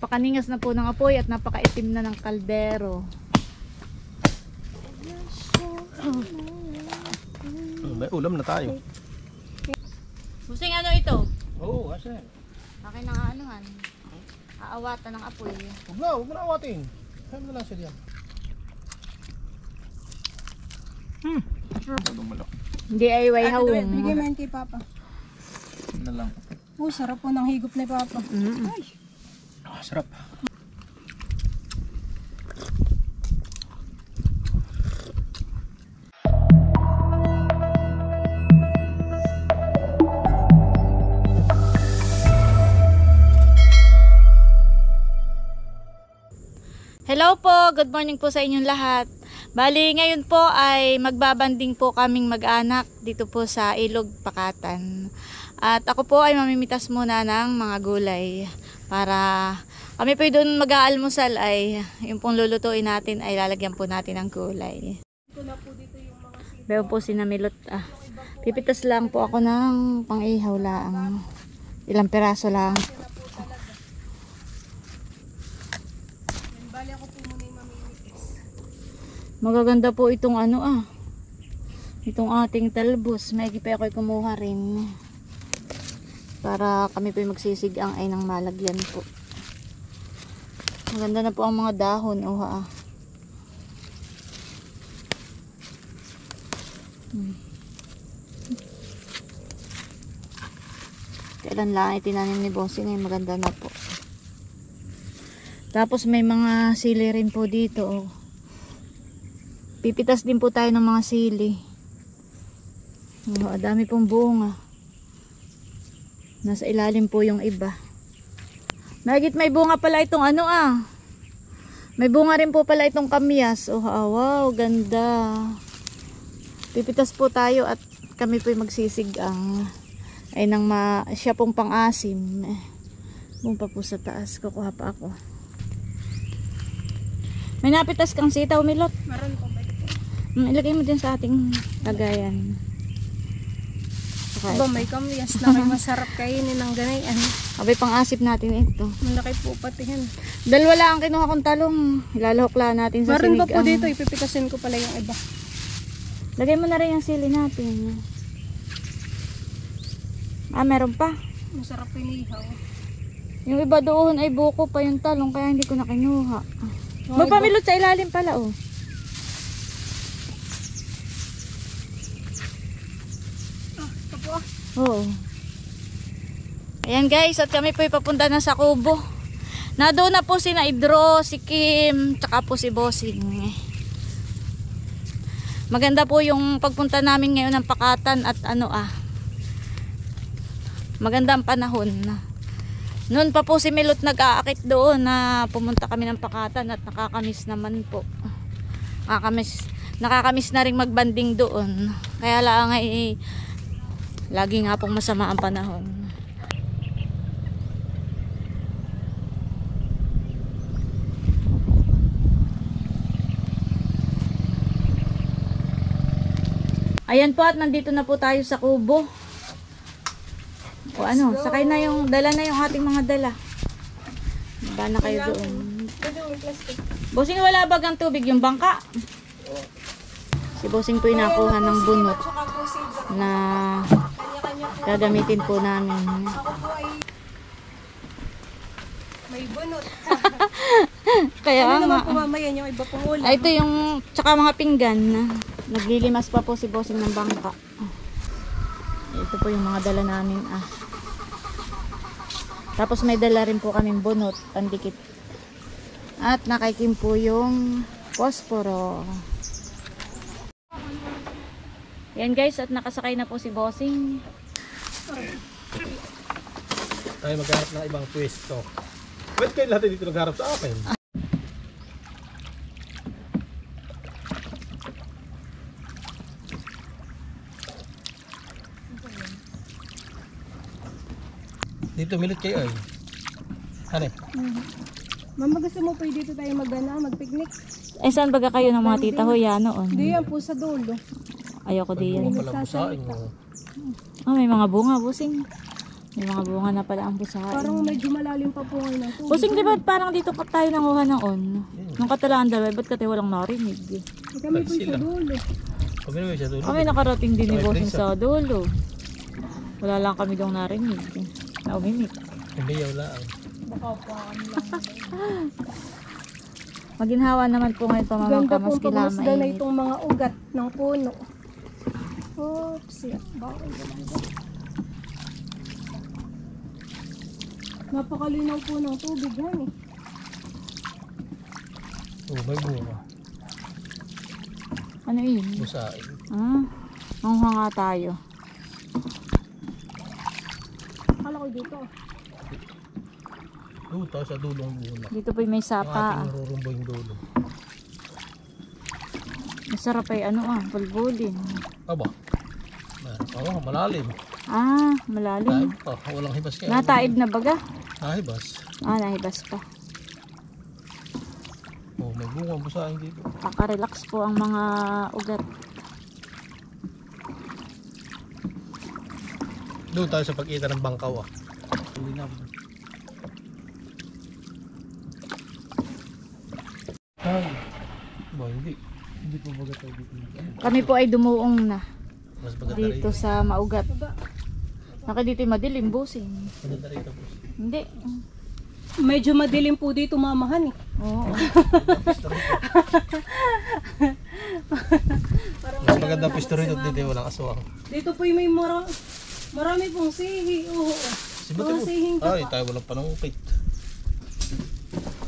Napakaningas na po ng apoy at napakaitim na ng kaldero. May ulam na tayo. Busing, ano ito? Oo, kasi. Akin na nga anuhan. Aawatan ng apoy. Huwag na awatin. Kaya mo na lang siya diyan. Hindi ay way hawong. Bigay mo yan kay Papa. Na lang. Sarap po ng higop ni Papa. Ay. Sarap. Hello po, good morning po sa inyong lahat. Bali, ngayon po ay magbabanding po kaming mag-anak dito po sa Ilog, Pakatan. At ako po ay mamimitas muna ng mga gulay para kami po doon mag-aalmusal ay yung pong lulutuin natin ay lalagyan po natin ng gulay. Bayo po sinamilot. Pipitas lang po ako ng pang-ihaw lang. Ilang piraso lang. Magaganda po itong itong ating talbos. May pa ako'y kumuha rin para kami po magsisigang ay ng malagyan po. Maganda na po ang mga dahon. Kailan lang itinanim ni Bossing ay maganda na po. Tapos may mga sili rin po dito. Pipitas din po tayo ng mga sili. Dami pong bunga. Nasa ilalim po yung iba. Nagit may bunga pala itong May bunga rin po pala itong kamyas. Wow, ganda. Pipitas po tayo at kami po magsisigang. Ay nang siya pong pang-asim. Bumpa po sa taas. Kukuha pa ako. May napitas kang sitaw, Milot? Meron po. Ilagay mo din sa ating lagayan. Aba, may kamyas na kayo masarap kainin ng ganayan. Abay, pang-asip natin ito. Malaki po patihan. Dalawa lang ang kinuha kong talong. Ilalahok lang natin sa Meron sinigang. pa po dito, ipipitasin ko pala yung iba. Lagay mo na rin yung sili natin. Meron pa. Masarap pinihaw. Yung iba doon ay buko pa yung talong, kaya hindi ko na kinuha. Magpamilot sa ilalim pala, Oo. Ayan guys, at kami po ipapunta na sa Kubo. Doon na po si Naidro, si Kim, tsaka po si Bossing. Maganda po yung pagpunta namin ngayon ng Pakatan at maganda ang panahon. Noon pa po si Milot nag-aakit doon na pumunta kami ng Pakatan at nakakamiss naman po. Nakakamiss na rin magbanding doon. Kaya lang ay lagi nga pong masama ang panahon. Ayan po at nandito na po tayo sa Kubo. Sakay na dala na yung ating mga dala. Baba na kayo doon. Bossing, wala bagang tubig yung bangka? Si Bossing po inakuha ng bunot na gagamitin po namin. May bunot. Kaya naman po mamaya yung iba pong ulam. Ito yung tsaka mga pinggan. Naglilimas pa po si Bossing ng bangka. Ito po yung mga dala namin. Tapos may dala rin po kaming bunot, pandikit. At nakaikim po yung posporo. Yan guys, at nakasakay na po si Bossing. Tayo magharap ng ibang pwesto. Ba't kayo lahat dito nagharap sa akin? Dito Milot kayo ay. Mama, gusto mo po dito tayo mag-picnic? Saan baga kayo ng mga tita ho noon? Hindi yan po sa dulo. Ayoko diyan. May bunga pala busain mo. May mga bunga, Bossing. May mga bunga na pala ang busain. Parang medyo malalim pa po ngayon ng tubig. Busing, di ba parang dito ka tayo nanguha ng on? Nung katalaan dalawa, ba't ka tayo walang narinig? Kami po sa dulo. Kami naman siya doon. Kami nakarating din ni May Bossing prisa. sa dulo. Wala lang kami dong narinig. Na umimik. Hindi yaw lang. Baka pa kami lang. Maginhawa naman po ngayon Ganda pamamangka pong maski pagmasdan na mainit. itong mga ugat ng puno. Oops, bakit napakalinaw po ng tubig yan eh. Oh, may bunga. Ano yun? Busain. Manguha nga tayo. Akala ko dito. Doon tayo sa dulong bunga. Dito po may Yung sapa. ating rurumbo yung dulo. Masarap ay pulbulin. Aba. Malalim. Malalim. Taib pa. Walang hibas kaya. Nataib na baga? Hibas. Nahibas pa. Oh, may bunga busain dito. Kaka-relax po ang mga ugat. Doon tayo sa pagkita ng bangkaw ah. Ay. Ba, hindi. Hindi po baga tayo dito. Kami po ay dumuong na Mas baga dito sa maugat. Naka dito yung madilim, Busing. Maganda rito po. Hindi. Medyo madilim po dito mamahan eh. Oo. Mas maganda pisto rito dito walang aswang. Dito po yung may marami pong sihi. Oo. Sibuti po. sihing ka Ay, pa. tayo walang panungkit.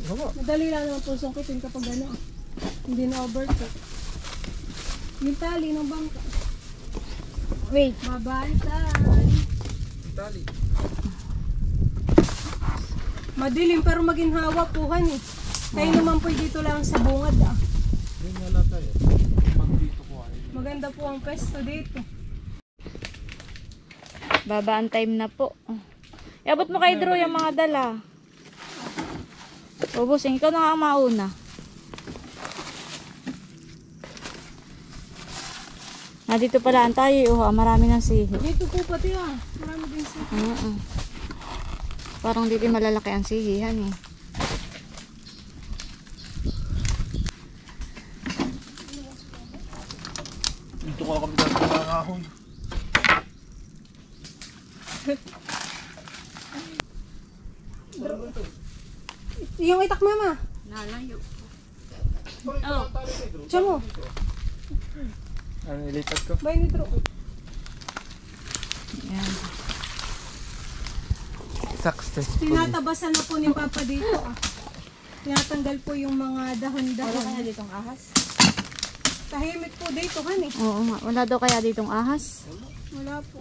Ano ba? Madali lang naman po sungkitin kapag hindi na overcook. Yung tali ng bangka. Wait. Mabantay. Tali. Madilim pero maginhawa po eh. Tayo naman po dito lang sa bungad ah. Doon wala tayo. Pag dito ko ay. Maganda po ang pesto dito. Babaan time na po. Iabot mo kay Drew yung mga dala. O Busing, ikaw na ang mauna. Dito pala ang tayo. Marami ng sihi. Dito po pati ah. Marami din sihi. Parang dito malalaki ang sihihan eh. Dito ko kami dito mga kahoy. Yung itak mama. Nalayo. Oh. Diyan mo. Ano ilipat ko? Bay ni Drew. Yan. Success. Tinatabasan na po ni Papa dito ah. Tinatanggal po yung mga dahon-dahon. ditong ahas? Tahimik po dito Oo nga. Wala daw kaya ditong ahas? Wala po.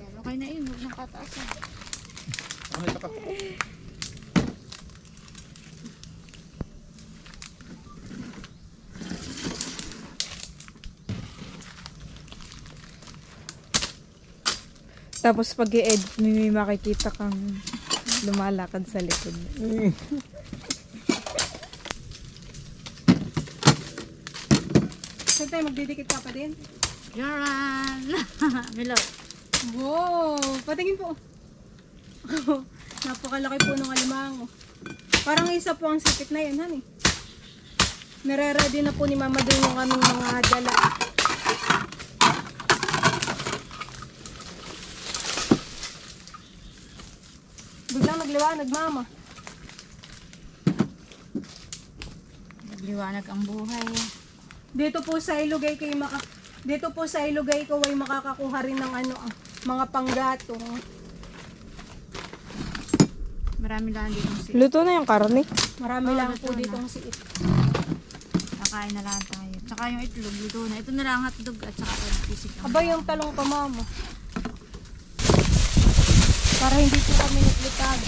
Yan, okay na yun. Huwag nang kataasan. Ay, taka. Tapos pag i-edit, may makikita kang lumalakad sa likod. Saan tayo magdidikit ka pa din? Yaran! Milot. Wow! Patingin po. Napakalaki po ng alimango. Parang isa po ang sipit na yan, honey. Nare-ready na po ni Mama din yung aming mga dala. Biglang nagliwanag, Mama. Nagliwanag ang buhay. Dito po sa Ilugay kayo Dito po sa Ilugay ko ay makakakuha rin ng mga panggatong. Marami lang ditong sihi. Luto na yung karne. Marami Oo, lang luto po na. ditong siit. Nakain na lang tayo. Tsaka yung itlog, luto na. Ito na lang hotdog at saka pisik. Aba yung talong pa, Mama. Para hindi po kami naglitag.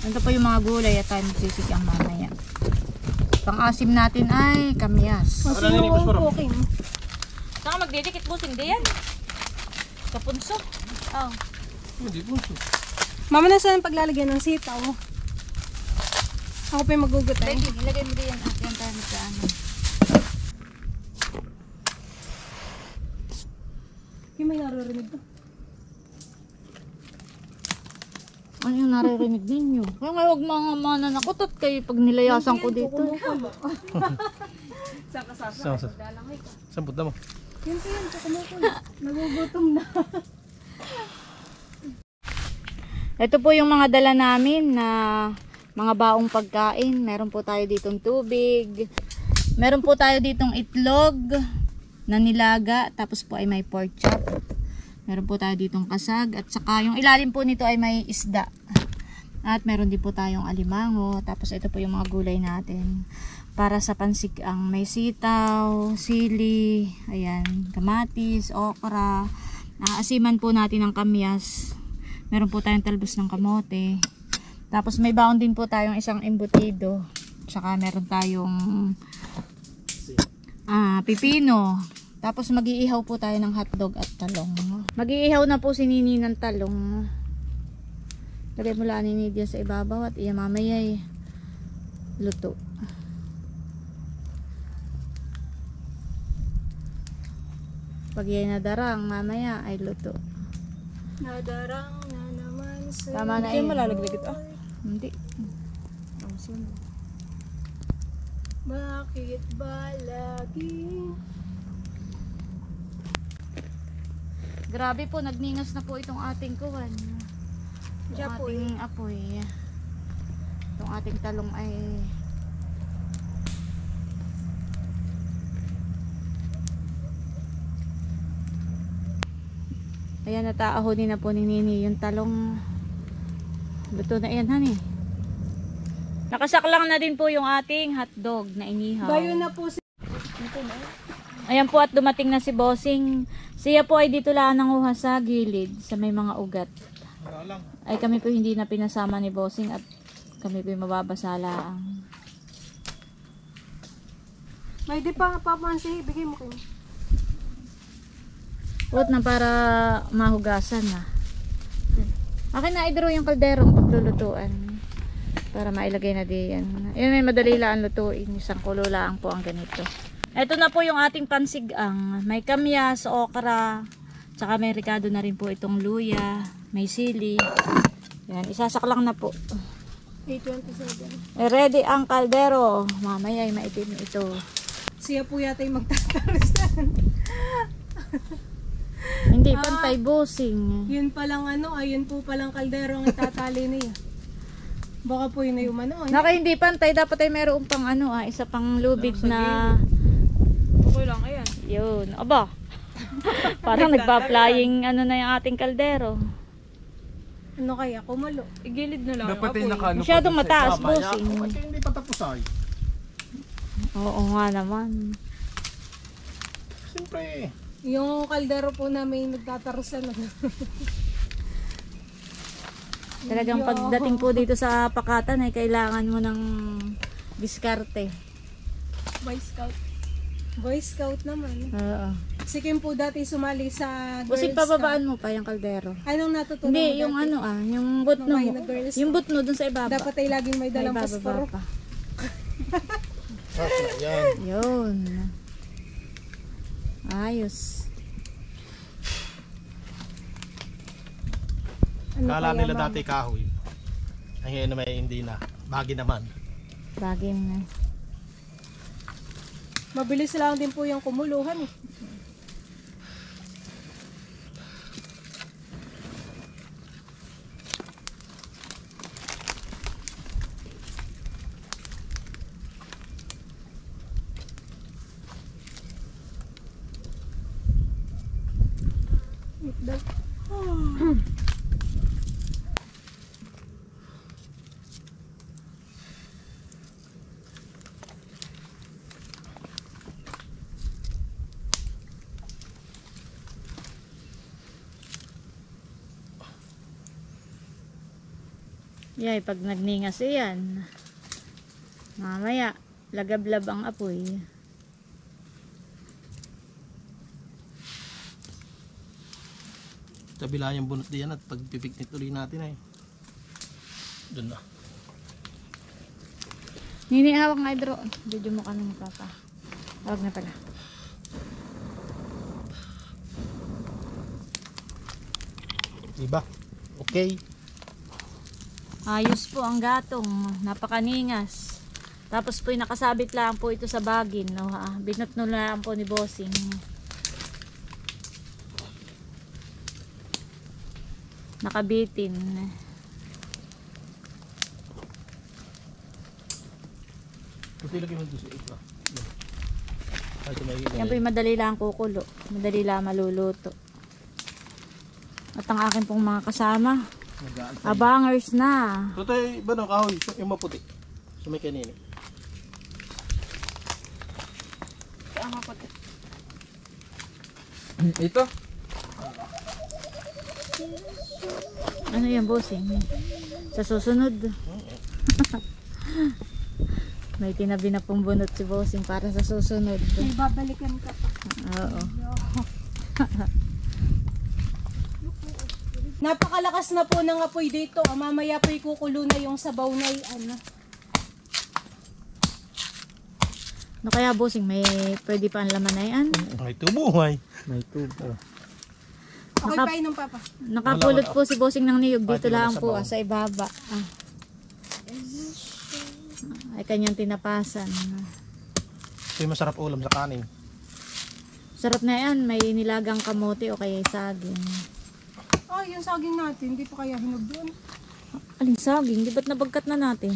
Ito po yung mga gulay at tayo magsisik ang mamaya. Pang-asim natin ay kamyas. Ang Ano na sino yung ang cooking? Saka magdidikit po, hindi yan. Kapunso. Oh. Hindi po. Mama, nasaan ang paglalagyan ng sitaw? Ako pa yung magugot ay. Lagi, ilagay mo diyan at yan tayo magkaano. Yung may naririnig ko. Ano yung naririnig ninyo? Kaya nga huwag mga mananakot at kayo pag nilayasan ko dito. Saan punta mo? Yun po yun, kumukulo. Nagugutom na. Ito po yung mga dala namin na mga baong pagkain. Meron po tayo ditong tubig. Meron po tayo ditong itlog na nilaga. Tapos po ay may pork chop. Meron po tayo ditong kasag. At saka yung ilalim po nito ay may isda. At meron din po tayong alimango. Tapos ito po yung mga gulay natin. Para sa pansigang may sitaw, sili, ayan, kamatis, okra. Asiman po natin ng kamyas. Meron po tayong talbos ng kamote. Tapos may baon din po tayong isang embutido. Tsaka meron tayong pipino. Tapos mag-iihaw po tayo ng hotdog at talong. Mag-iihaw na po si Nini ng talong. Lagay mo lang ni Nidia sa ibabaw at iya mamaya luto. Pag yan nadarang, mamaya ay luto. Nadarang na naman sa... Tama na yun. Malalaglag ito? Hindi. Bakit ba lagi? Grabe po, nagningas na po itong ating kuwan. Diyan Itong po ating apoy. Itong ating talong ay... Ayan, nataahonin na po ni Nini yung talong. Luto na yan, honey. Nakasaklang na din po yung ating hotdog na inihaw. Bayo na po si... Ayan po at dumating na si Bossing. Siya po ay dito lang nanguha sa gilid sa may mga ugat. Ay kami po hindi na pinasama ni Bossing at kami po mababasa lang. May di pa papansi, bigay mo kayo. Huwag na para mahugasan na. Akin na i-draw yung kalderong paglulutuan. Para mailagay na diyan. Yun may madali lang lutuin. Isang kulo lang po ang ganito. Ito na po yung ating pansigang. May kamyas, okra, tsaka may ricado na rin po itong luya, may sili. Yan, isasaklang na po. 827. Ready ang kaldero. Mamaya ay maitim ito. Siya po yata yung magtatarusan. Hindi pantay Bossing. Yun palang ano, ayun po palang kaldero ang itatali niya. Baka po yun na yung ano. Naka hindi pantay, dapat ay meron pang ano isa pang lubid na Okay lang, ayan. yun. Aba. Parang nagpa-flying ano na yung ating kaldero. Ano kaya? Kumalo. Igilid na lang. Dapat ay nakaano pa Masyadong dun sa mataas, iba. Bossing. Maya, okay, hindi pa tapos ay. Oo nga naman. Siyempre. Yung kaldero po namin nagtatarusan. Talagang pagdating po dito sa pakatan ay kailangan mo ng diskarte. Boy Scout. Boy Scout naman. Oo. Si Kim po dati sumali sa Girl Busing Scout. pababaan mo pa yung kaldero. Anong natutunan Hindi, mo yung dati? ano yung butno Nung mo. may Girl Scout. Yung butno dun sa ibaba. Dapat ay laging may dalang May pasporo. bababa pa. Yan. Yun. Ayos. Ano Kala kaya, nila ma'am? dati kahoy. Ay ngayon naman hindi na. Bagi naman. Bagay na. Mabilis lang din po yung kumuluhan. Yay, pag nagningas yan. Mamaya, lagablab ang apoy. Kabila yung bunot diyan at pagpipiknit ulit natin ay. Doon na. Nini, hawak nga idro. Video mo kami ni Papa. Hawag na pala. Diba? Okay. Ayos po ang gatong. Napakaningas. Tapos po nakasabit lang po ito sa bagin. No, ha? Binutno lang po ni Bossing. Nakabitin. Kasi lagi mo doon sa ito. Ay, tumahigil. Yan po yung madali lang kukulo. Madali lang maluluto. At ang akin pong mga kasama, abangers na. Tutay, ba no, kahoy? Yung maputi. So may kanini. Ito? Ano yan, Bossing? Sa susunod. May tinabi na pong bunot si Bossing para sa susunod. May babalikan ka pa. Oo. Napakalakas na po ng apoy dito. Mamaya po ikukulo na yung sabaw na ano. No kaya, Bossing, may pwede pa ang laman na yan? May tumuhay. May tubo. Okay pa inom, Papa. Nakapulot po si Bossing ng niyog. Dito Pati wala lang po sabaw. sa ibaba. Ay kanyang tinapasan. Ito yung masarap ulam sa kanin. Sarap na yan. May nilagang kamote o kaya saging. Ay, yung saging natin, hindi pa kaya hinog doon. Aling saging? Di ba't nabagkat na natin?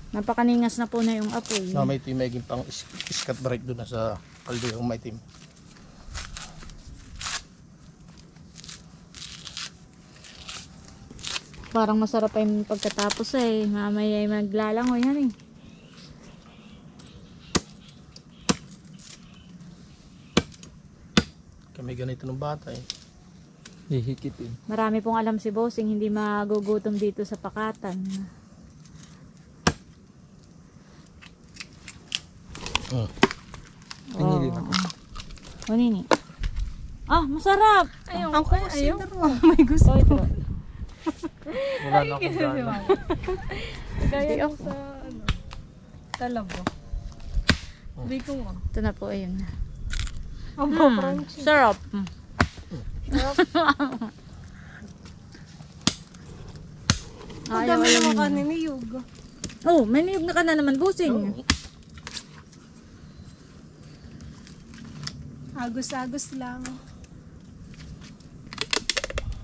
Napakaningas na po na yung apoy. Na may itim, may pang iskat break doon na sa kaldo yung may itim. Parang masarap pa yung pagkatapos eh. Mamaya ay maglalangoy yan eh. Kami ganito ng bata eh. Hihikitin. Marami pong alam si Bossing, hindi magugutom dito sa Pakatan. Pinili na. O nini. Ah, masarap! Ang kusin na may gusto. Oh, ito. Wala na akong gana. Kaya ako sa ano, talabo. Hindi ko mo. Ito na po, ayun. Ang crunchy. Sarap. Ang Ayaw, dami ayaw naman mo. kanin ni Yug. Oh, may niyog na ka na naman, Bossing. Agos-agos lang.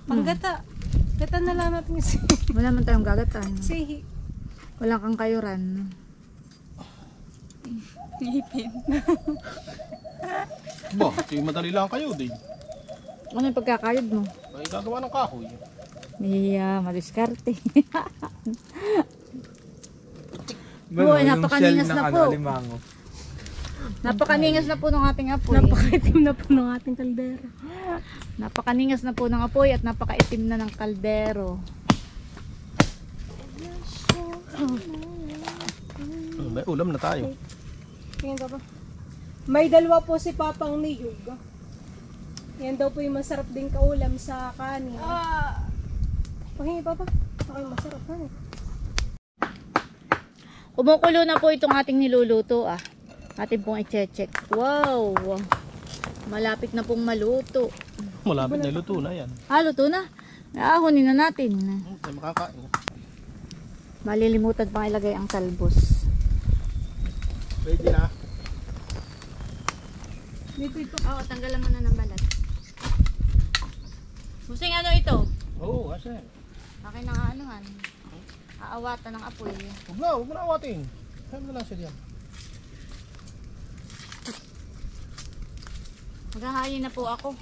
Panggata. Gata na lang natin yung Wala man tayong gagatan. sihi. Wala kang kayuran. Lipin. Ba, ito yung madali lang kayo din. Ano yung pagkakayod mo? May gagawa ng kahoy. Madiskarte. Bueno, Boy, yung napakaningas shell ng na po. alimango. Napakaningas na po ng ating apoy. Napakaitim na po ng ating kaldero. Napakaningas na po ng apoy at napakaitim na ng kaldero. May ulam na tayo. Tingin ka pa. May dalawa po si Papang ni Yug. Yan daw po yung masarap din kaulam sa kanin. Pahingi, Papa. Okay, masarap na eh. Kumukulo na po itong ating niluluto ah. Ating pong i-check. Wow! Malapit na pong maluto. Malapit na luto na yan. Luto na. Naahonin na natin. Ay makakain. Malilimutan pang ilagay ang talbos. Ready na. Dito ito. Oo, tanggalan mo na ng balat. Busing ano ito? Oo, kasi. Akin na nga anuhan. Aawatan ng apoy. Huwag mo na awatin. Kaya mo na lang siya diyan. Maghahayin na po ako.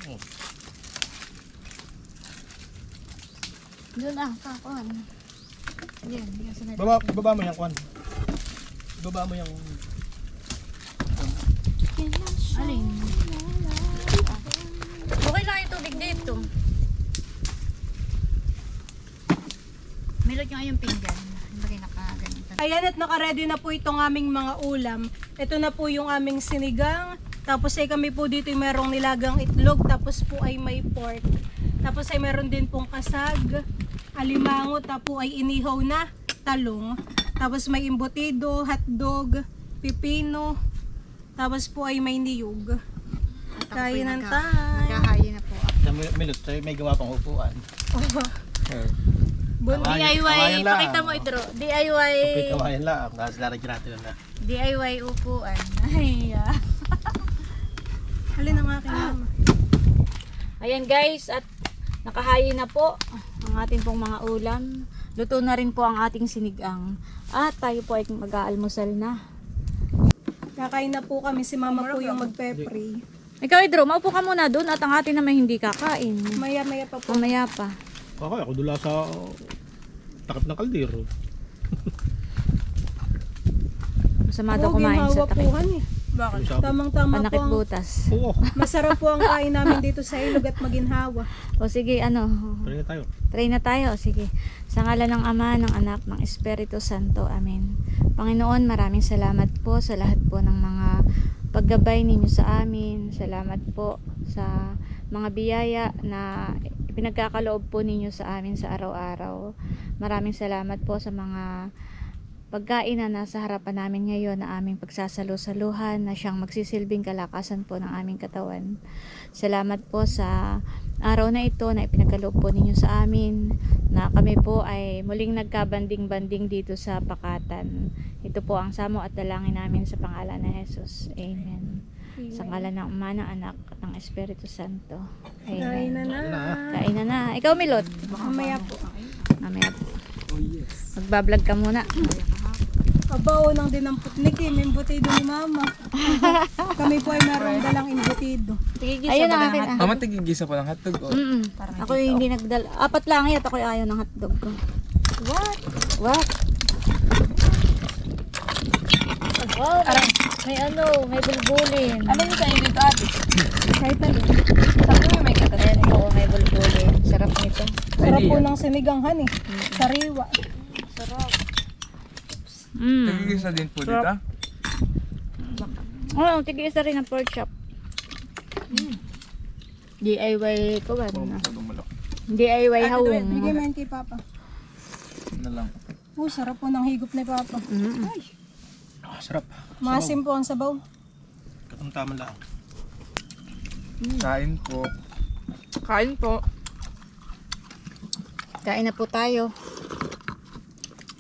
Oh. Doon kakuhan. Yan, yan sa Baba mo yung kwan. Baba mo yung... Alin? Okay lang yung tubig dito. Milot yung ayong pinggan. Hindi nakaganito. Ayan at naka-ready na po itong aming mga ulam. Ito na po yung aming sinigang. Tapos ay kami po dito yung merong nilagang itlog. Tapos po ay may pork. Tapos ay meron din pong kasag. alimango, tapo ay inihaw na talong. Tapos may embutido, hotdog, pipino. Tapos po ay may niyog. Kain ng tayo. Naghahayin na po. Sa milot, may gawa pang upuan. DIY, kawayan lang. pakita mo ito. DIY. Kawayan lang. Kasi lalagyan natin na. DIY upuan. Ay, Alin ang aking mama? Ayan guys, at nakahayin na po ang ating pong mga ulam. Luto na rin po ang ating sinigang. At tayo po ay mag-aalmusal na. Kakain na po kami. Si mama po yung magpe-pray. Ikaw, Idro, maupo ka muna doon at ang ating naman hindi kakain. Maya-maya pa po. Mamaya pa. Ako dula sa takip ng kaldero. Masama daw kumain sa takip. eh. Bakit? Tamang-tama po Panakit ang, butas. Oo. masarap po ang kain namin dito sa ilog at maginhawa. O sige, ano, Pwede na tayo. try na tayo. O sige. Sa ngalan ng Ama, ng Anak, ng Espiritu Santo. Amen. Panginoon, maraming salamat po sa lahat po ng mga paggabay ninyo sa amin. Salamat po sa mga biyaya na pinagkakaloob po ninyo sa amin sa araw-araw. Maraming salamat po sa mga pagkain na nasa harapan namin ngayon na aming pagsasalo-saluhan na siyang magsisilbing kalakasan po ng aming katawan. Salamat po sa araw na ito na ipinagkaloob po ninyo sa amin na kami po ay muling nagkabanding-banding dito sa Pakatan. Ito po ang samo at dalangin namin sa pangalan ng Jesus. Amen. Sa ngalan ng Ama, ng Anak, at ng Espiritu Santo. Kain Amen. na na. Kain na na. Ikaw, Milot. Mamaya po. Mamaya po. Magbablog ka muna. Abao nang dinampot ni Kim, embutido ni mama. Kami po ay merong dalang embutido. Ayun ang akin. Mama, tigigisa pa ng hotdog. Oh. Ako yung hindi nagdala. Apat lang yan. Ako yung ayaw ng hotdog ko. What? What? Wow, may ano, may bulbulin. Ano yung sa'yo dito, ate? Kahit na din. Sabi mo may katatin. Ayan po, may bulbulin. Sarap nito. Sarap po ng siniganghan eh. Sariwa. Tigigisa din po dito. Oo, tig-isa rin ang pork chop. DIY ko ba? DIY hawong. Bigyan mo yan kay Papa. Na lang. Sarap po ng higop ni Papa. Sarap. Masim po ang sabaw. Katamtaman lang. Kain po. Kain po. Kain na po tayo.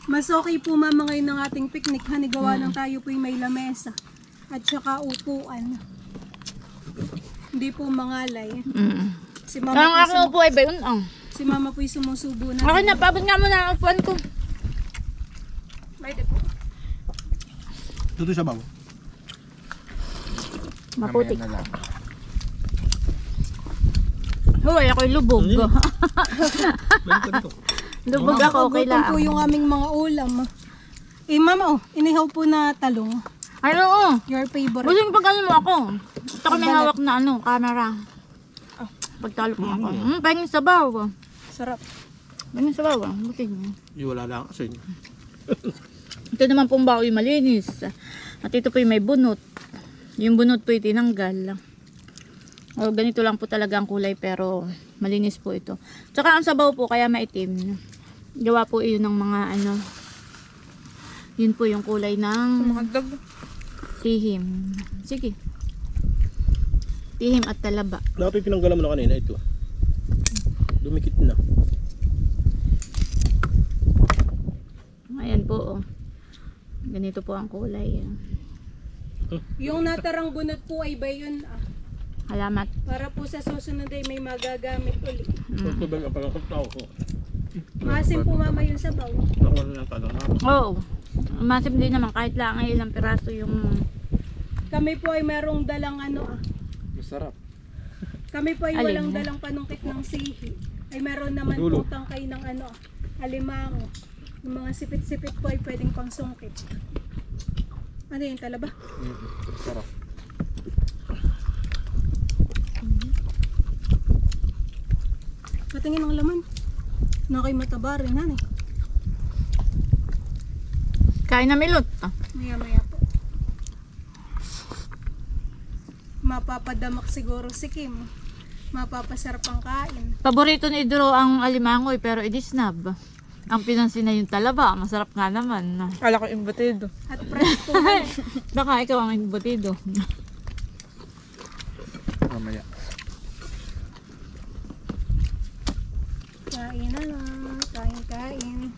Mas okay po mama ngayon ng ating picnic. Hanigawa ng tayo po yung may lamesa. At saka upuan. Hindi po mangalay. Si mama Ang po, aking upo ay ba yun? si mama po yung sumusubo na. Akin na, paabot nga muna ang upuan ko. Pwede po. Tuto sa baw. Maputik. Mamaya na lang. Huwag ako'y lubog. Balik ka dito. Lubog ako, okay Gutom po lang. yung aming mga ulam. Mama inihaw po na talong. Ano oh? Your favorite. Gusto yung pag-ano mo ako. Ito ko may hawak na camera. Pagtalo mo ako. Pahingin sabaw. Sarap. Pahingin sabaw. Buti niyo. Wala lang kasi. Ito naman pong baoy malinis. At ito po yung may bunot. Yung bunot po yung tinanggal. O, ganito lang po talaga ang kulay pero malinis po ito. Tsaka ang sabaw po kaya maitim. Gawa po yun ng mga ano. Yun po yung kulay ng Hotdog. tihim. Sige. Tihim at talaba. Dapat yung pinanggalan mo na kanina ito. Dumikit na. Ayan po oh. Ganito po ang kulay. Yung natarang bunot po ay ba yun? Salamat. Para po sa susunod ay may magagamit ulit. Ito ba ang pagkakataw ko? Masim po mama yung sabaw. Nakuha na lang talaga. Oo. Masim din naman kahit lang ay ilang piraso yung Kami po ay merong dalang Masarap. Kami po ay Alin? walang dalang panungkit ng sihi. Ay meron naman Dulo. po tangkay ng alimango. Yung mga sipit-sipit po ay pwedeng pangsungkit. Ano yun, talaba? Sarap. Patingin ang laman. Nakay mataba rin, hanay. kain na milot. Maya-maya po. Mapapadamak siguro si Kim. Mapapasarap ang kain. Paborito ni Idro ang alimangoy pero idisnab. Ang pinansin na yung talaba, masarap nga naman. Kala ko imbutido. At presto. Baka ikaw ang imbutido. Mamaya. Kain na lang. Kain.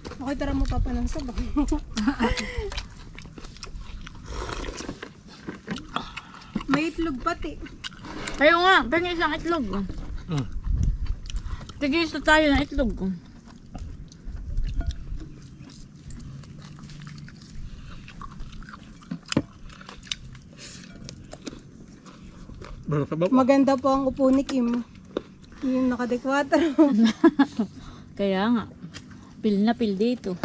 Okay, tara mo papa ng sabaw. May itlog pati. Ayaw nga, pengi isang itlog. Hmm. Tigis na tayo ng itlog. Baro ka ba? Maganda po ang upo ni Kim. Yung nakadekwatro. Kaya nga, pil na pil dito.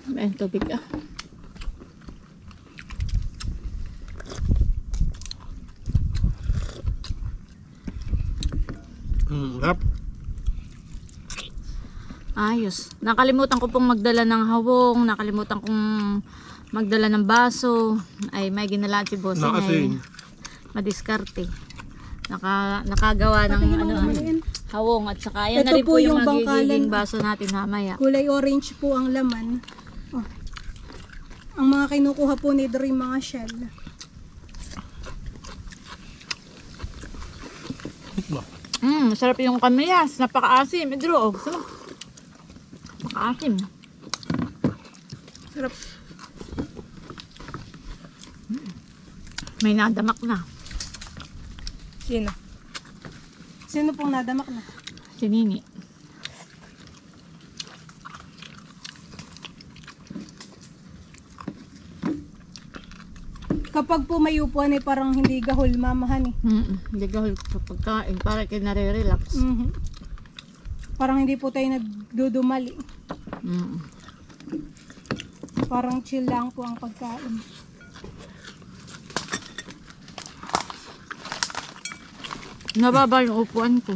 May tubig ah. Harap. Ayos. Nakalimutan ko pong magdala ng hawong, nakalimutan kong magdala ng baso. Ay, may ginalaan si Bossing ay Nakasin. madiskarte. Nakagawa ng hawong at saka yan na Ito rin po po yung yung magiging bangkalan. baso natin mamaya. Kulay orange po ang laman. Oh. Ang mga kinukuha po ni Dre mga shell. Sarap yung kamiyas. Napaka-asim. Idro, oh. Sarap. Napaka-asim. Sarap. May nadamak na. Sino? Sino pong nadamak na? Si Nini. Kapag po may upuan ay parang hindi gahol mamahan eh. Hindi gahol sa pagkain. Para kayo nare-relax. Mhm. Parang hindi po tayo nagdudumali. Parang chill lang po ang pagkain. Nababa yung upuan ko.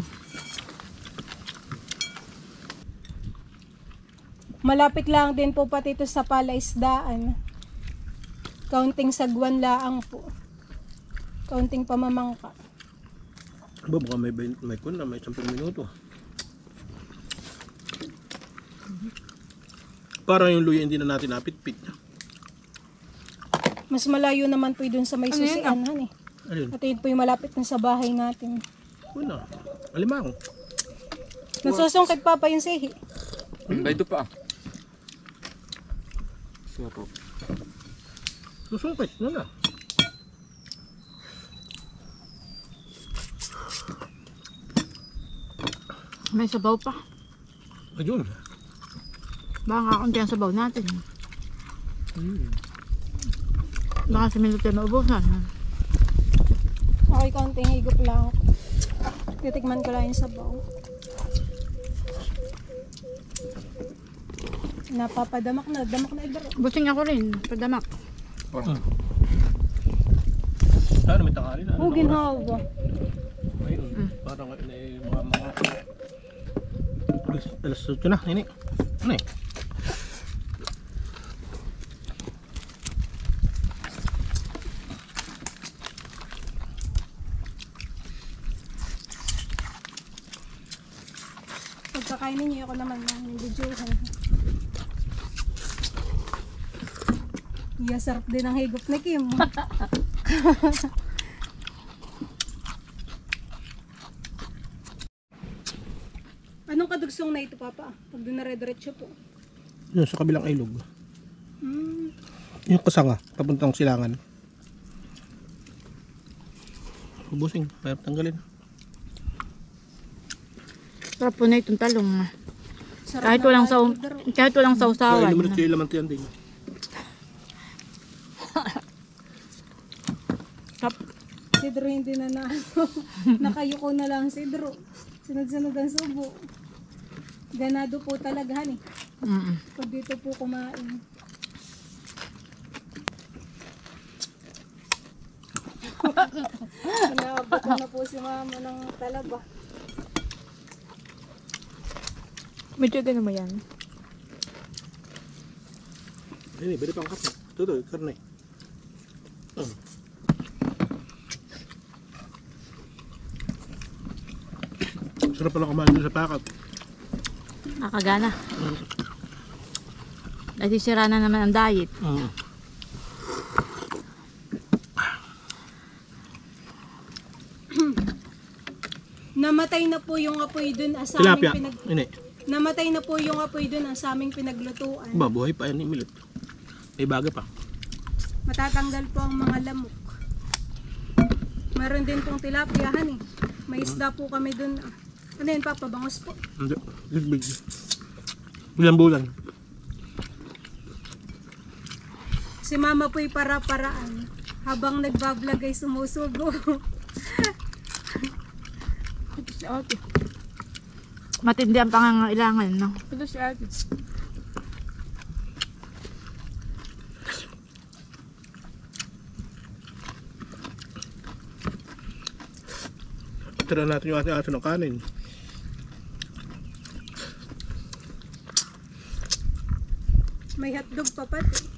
Malapit lang din po pati ito sa palaisdaan. Kaunting sagwan laang po. Kaunting pamamangka. Ba, baka may kun na, may 10 minuto. Parang yung luya hindi na natin napitpit. Mas malayo naman po dun sa may susian eh. Alin? At yun po yung malapit na sa bahay natin. Una. Alimang. Nasusungkit papa yung sehi. Ito pa. Sarap. Susungkit. Ano na? May sabaw pa. Ayun. Baka kakunti ang sabaw natin. Baka sa minuto na ubusan. Okay, kaunting higop lang. Titikman ko lang yung sabaw. Napapadamak na. Damak na ibaro. Busing ako rin. Padamak. Ano, may tangali na. Oh, ginhawa. Ayun. Parang mga alas 8 na. Ini. Ano eh? Pagkakainin niyo, ako naman yung videohan. Iya, sarap din ang higop ni Kim. Anong kadugsong na ito, Papa? Pag doon nare-diretso po. Yun sa kabilang ilog. Hmm. Yung kasanga, papuntang silangan. Ubusing, mahirap tanggalin. Sarap po na itong talong. Sarap Kahit na walang kain. kahit walang sausawan. Kaya 5 minutes yung laman tiyan din. Si Drew hindi na nakayuko na lang si Drew. Sunod-sunod ang subo. Ganado po talaga han eh. Pag dito po kumain. Naabot na po si mama ng talaba. Medyo ganun mo yan. Ini, beri pangkat. Tuh, karne. Sarap pala kumain doon sa pakat. Nakagana. Dahil sira na naman ang diet. Namatay na po yung apoy dun sa Tilapia. aming Ini. Namatay na po yung apoy dun sa aming pinaglutuan. Ba, buhay pa yan ni Milot. May baga pa. Matatanggal po ang mga lamok. Meron din pong tilapiahan eh. May isda po kami dun. Ano yun, Papa? Bangos po. Hindi. Ligbig. Bulan-bulan. Si Mama po'y para-paraan. Habang nagbablog ay sumusubo. Ito si ate. Matindi ang pangangailangan, no? Ito si ate. Tira natin yung ating aso ng kanin. May hotdog pa pati.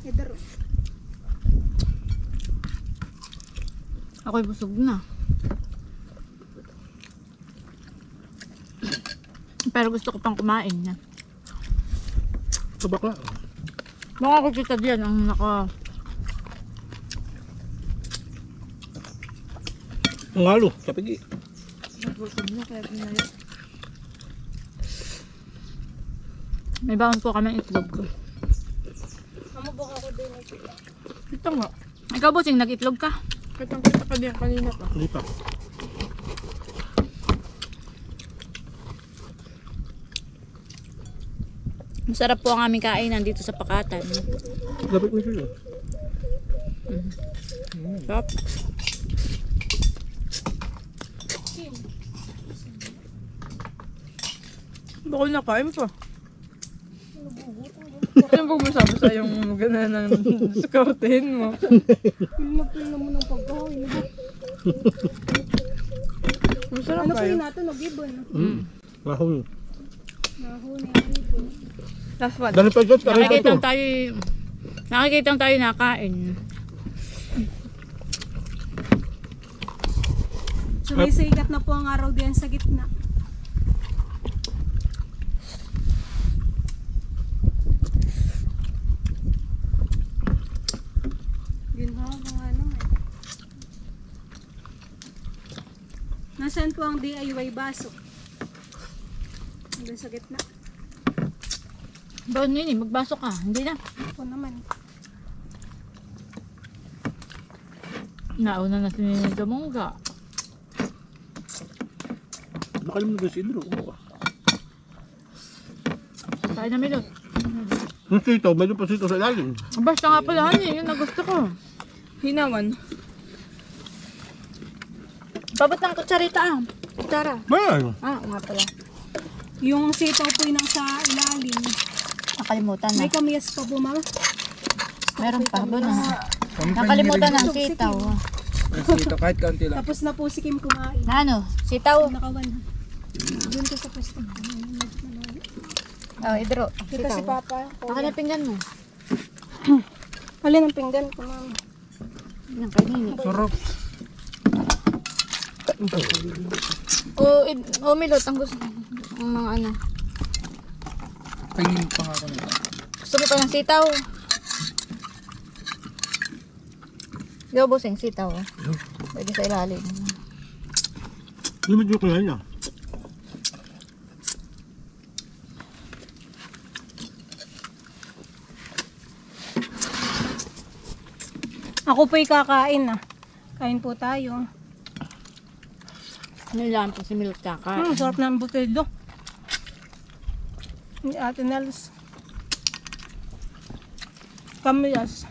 Edero. Ako'y busog na. Pero gusto ko pang kumain na. Ito bakla. Baka ako kita diyan ang naka... Ang halo. Kapigi. Busog na kaya pinaya. May baon po kami itlog ko. Amubok ako din. Ito nga. Ikaw, Busing, nag-itlog ka? Kitang-kita ka din kanina pa. Hindi pa. Masarap po ang aming kainan dito sa Pakatan. Lapit mo siya. Sarap. Bako nakain pa. Ano ba masabi sa yung gana ng scoutin mo? Pilma mo ng pagkain. Masarap Ano ba po yun? yun natin? Nag-ibon. Mahon. Nahuni ang ibon. Last one. Dali pa dyan. Karin pa ito. Nakikita tayo nakain. Sumisikat na po ang araw diyan sa gitna. Ginawa mga ano eh. Nasaan po ang DIY baso? Doon sa gitna. Baon nini, magbaso ka. Hindi na. Ako naman. Nauna na si Nini Gamongga. Baka naman doon si Idro. Tayo na Milot. Yung sitaw, medyo pa sitaw sa ilalim. Basta nga pala, honey. Yun na gusto ko. Hinawan. Babot ng kutsarita ah. Kutsara. Mayroon. Ah, nga pala. Yung sitaw po yung nasa ilalim. Nakalimutan na. May kamiyas pa po, Mama. Meron pa. Ba na? Nakalimutan ng sitaw. Dito kahit kaunti lang. Tapos na po si Kim kumain. Na ano? Sitaw. Nakawan. Doon ko sa pwesto. Oh, Idro. Kita si Papa. Baka na pinggan mo. Alin ang pinggan ko, Mama? Nang kanini. Sarap. Oh, Milot. Ang gusto. Ang mga ano. Pahingin pa nga ako nito. Gusto mo pa ng sitaw? Go, Busing, sitaw. Pwede sa ilalim. Hindi medyo kaya niya. Ako po'y kakain na. Kain po tayo. Nilaan po si Milot kakain. Sarap na ang butildo. Ni Ate Nels. Kamiyas.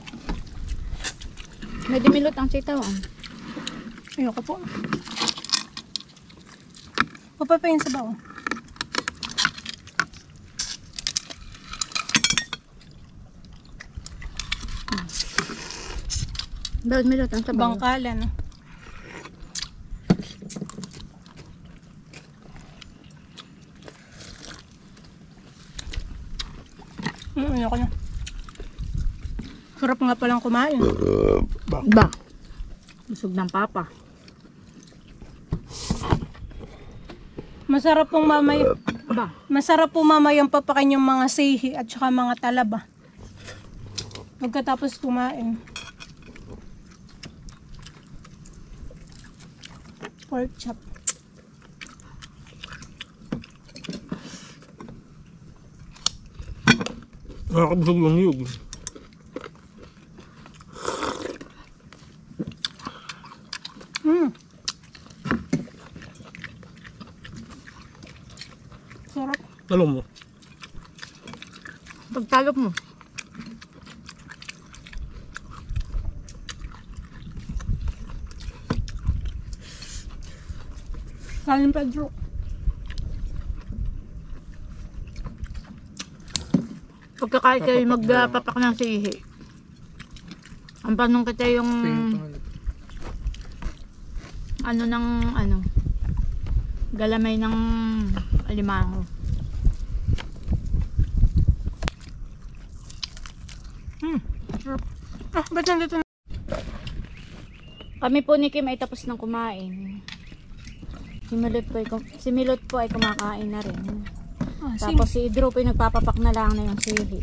Medyo Milot ang sitaw. Ayoko po. Papapayin sa bawo. Bawat Milot ang sabaw. Bangkalan. Ayoko na. Sarap nga palang kumain. Ba? Busog ng papa. Masarap pong mamay. Masarap po mamayang papakin yung mga sihi at saka mga talaba. Pagkatapos kumain. Pork chop. Nakakabusog ng niyog. Sarap. Talong mo. Pagtalop mo. Kanin Pedro. Pagkakain kayo magpapak ng sihi. Ang panong kita yung ano ng ano galamay ng alimango. Ba't nandito na? Kami po ni Kim ay tapos ng kumain. Si Milot po ay kumakain na rin. Tapos si Idro po ay nagpapapak na lang na yung sihi.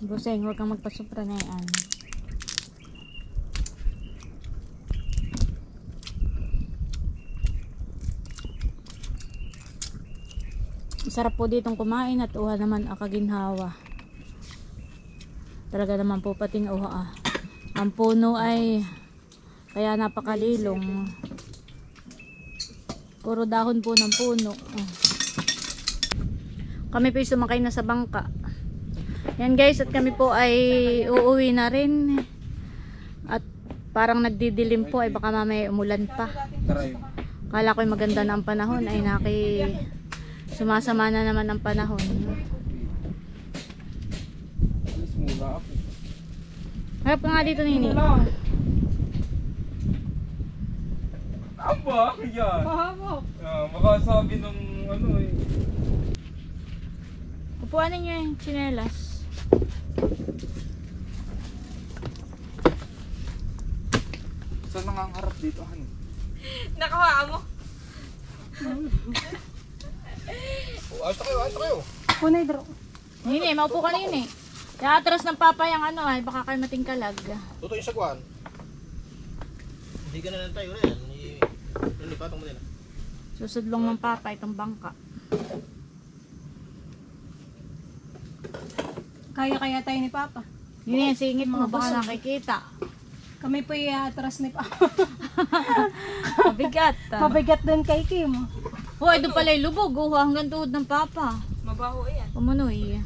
Buseng, huwag kang magpasupra na yan. Masarap po ditong kumain at uha naman ang kaginhawa. Talaga naman po pating uha. Ang puno ay kaya napakalilong. Puro dahon po ng puno. Kami po sumakay na sa bangka. Yan guys, at kami po ay uuwi na rin. At parang nagdidilim po ay baka mamaya umulan pa. Kala ko ay maganda na ang panahon ay sumasama na naman ang panahon. Harap ka nga dito, Nini. Aba, yan. Mahabo. Makasabi ng ano eh. Upuan ninyo yung tsinelas. Saan nangangarap dito, Han? Nakawa mo. Ayos na kayo. Punay Dro. Nini, maupo ka Nini. Kaya atras ng papa yung ano ay baka kayo matingkalag. Totoo yung sagwan. Hindi ka na lang tayo na yan. Nilipatong mo nila. Susudlong ng papa itong bangka. Kaya tayo ni Papa. Nini, singit mo baka nakikita. Kami po atras ni Papa. Mabigat. Mabigat doon kay Kim. Hoy, doon pala yung lubog. Hanggang tuhod ng papa. Mabaho yan. Umunoy.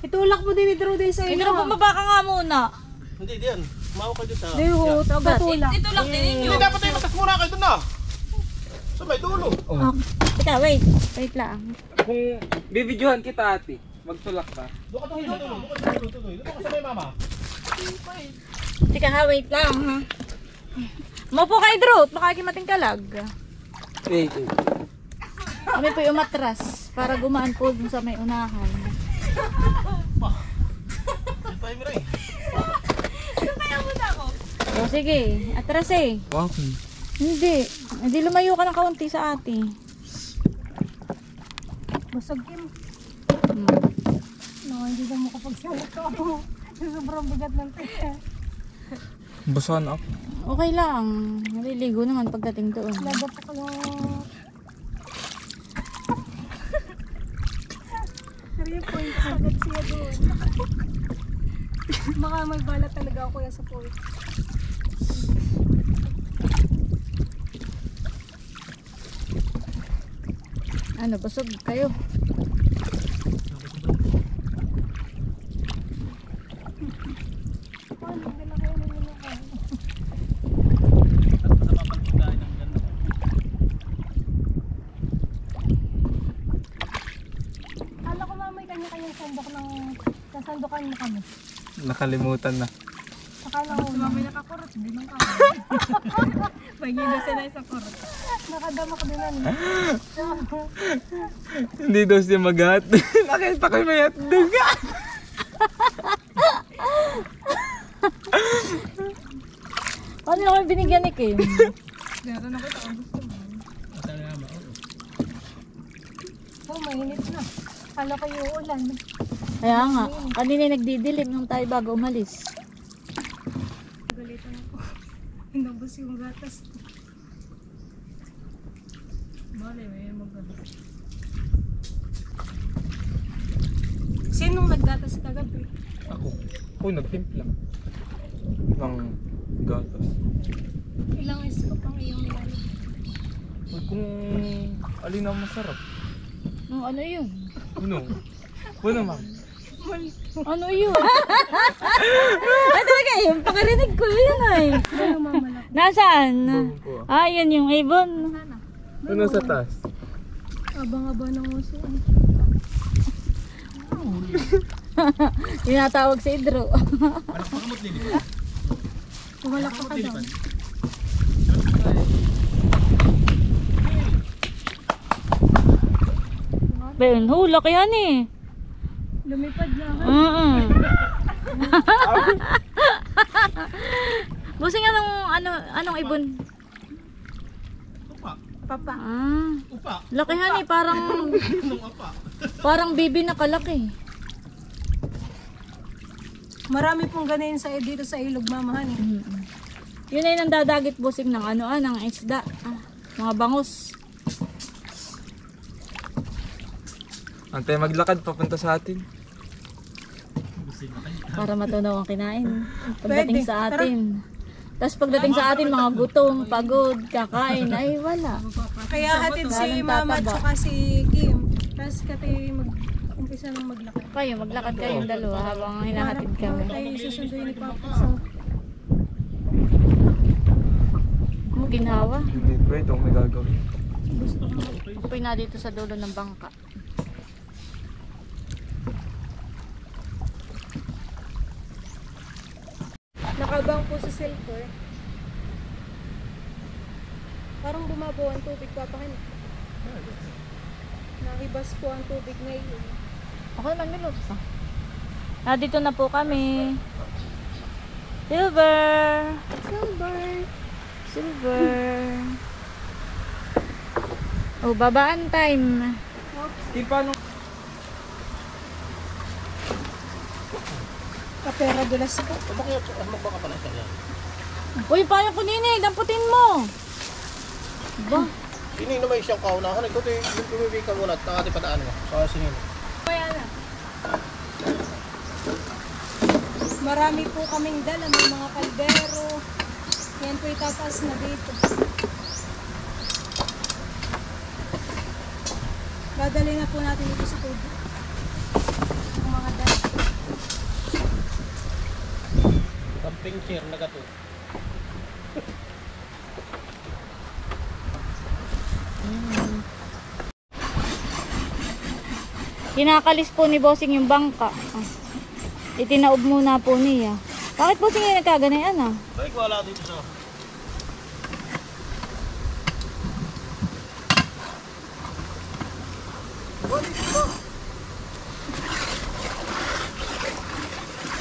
Itulak mo din ni Drew din sa Pero bumaba ka nga muna. Hindi, diyan. Maho ka dyan sa... Deho, tatulak. Ito lang din ninyo. Hindi, dapat tayo matas muna kayo dun na. Sa may dulo. Teka, wait. Wait lang. Kung bibidyohan kita ate, magtulak ka. Doon ka tuloy. Doon ka sa may mama. Teka ha, wait lang ha. Maupo kay Drew. Baka kayo matingkalag. Wait. Kami po yung umatras para gumaan po dun sa may unahan. Tayo mo rin. O sige, atras eh. Wow. Hindi lumayo ka ng kaunti sa ate. Basag Kim. No, hindi na mo kapag ako. Sobrang bigat ng teka. Basahan ako. Okay lang. Naliligo naman pagdating doon. Laga pa ko lang. Sorry po, sagat siya doon. Baka may bala talaga ako yan sa point. Ano, busog kayo? Paano, hindi na kayo nilunok. Kala ko mamay kanya-kanyang sandok ng nasandokan mo kami. Nakalimutan na. Akala ko Mamay nakakurot. Hindi nang kaya. Pagino sila sa kurot. nakadama ko din ano. Hindi daw siya mag-hat. Nakita ko yung may hotdog. Paano na kami binigyan ni Kim? Meron ako ito. Ang gusto mo. Matalaman. Oh, mainit na. Kala kayo ulan. Kaya nga, kanina nagdidilim nung tayo bago umalis. Galitan ako. Inabos yung gatas. Bale, may maganda. Sinong naggatas kagabi? Ako. Ako nagtimpla. Ng gatas. Ilang scoop ang iyong nilalagay? Uy, kung alin ang masarap. Ano yun? Ano? Ano ma'am? Ano yun? Ay talaga yun, pakarinig ko yun ay. Ano mamalak? Nasaan? Buhong ko. Ah, yan yung ibon. Ano sa taas? Abang-aba ng uso. Tinatawag si Idro. Anak pa kamot lilipad. Pumalak ka daw. Ben, hula kaya ni. Lumipad lang. Busing anong ibon? Upa. Papa. Ah, Upa. lakihan eh, parang Anong apa? parang bibi na kalaki. Marami pong ganyan sa dito sa ilog, mamahan eh. Yun ay nandadagit busing ng ng isda. Mga bangus. Antay maglakad papunta sa atin. Para matunaw ang kinain. Pagdating Pwede. sa atin. Tapos pagdating sa atin, mga gutom, pagod, kakain, ay wala. Kaya hatid si mama at saka si Kim. Tapos kati mag-umpisa nang maglakad. Kayo, maglakad kayong dalawa habang hinahatid kami. Tayo susunduin ni Papa. So, Ano ginhawa? Hindi pwede itong may gagawin. Upoy na dito sa dulo ng bangka. nakabang po sa silver. Parang bumabaw ang tubig, papahan. Nakibas po ang tubig ngayon. Ako naman milot pa. Dito na po kami. Silver! Silver! Silver! Oh, babaan time. Kim, paano? Kapera dulas po. Bakit ano ba ka pala siya? Uy, paano ko nini? Damputin mo! Ba? Sino naman siyang kaunahan? Ikaw tayo yung tumibig ka muna at ang ating padaan mo. Sa sinin. Marami po kaming dala, may mga kaldero. Yan po itataas na dito. Dadali na po natin dito sa tubig. Ang mga dala. Camping chair na gato. Kinakalis po ni Bossing yung bangka. Itinaob muna po niya. Bakit Bossing yung nagkaganayan Balik wala dito sa...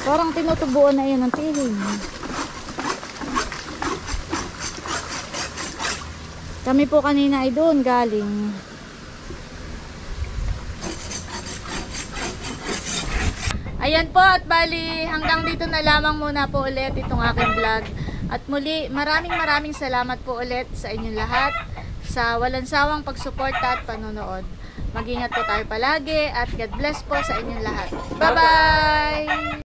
Parang tinutubuan na yan ng tihing. Kami po kanina ay doon galing. Ayan po at bali hanggang dito na lamang muna po ulit itong aking vlog. At muli maraming salamat po ulit sa inyong lahat sa walang sawang pagsuporta at panonood. Mag-ingat po tayo palagi at God bless po sa inyong lahat. Bye-bye!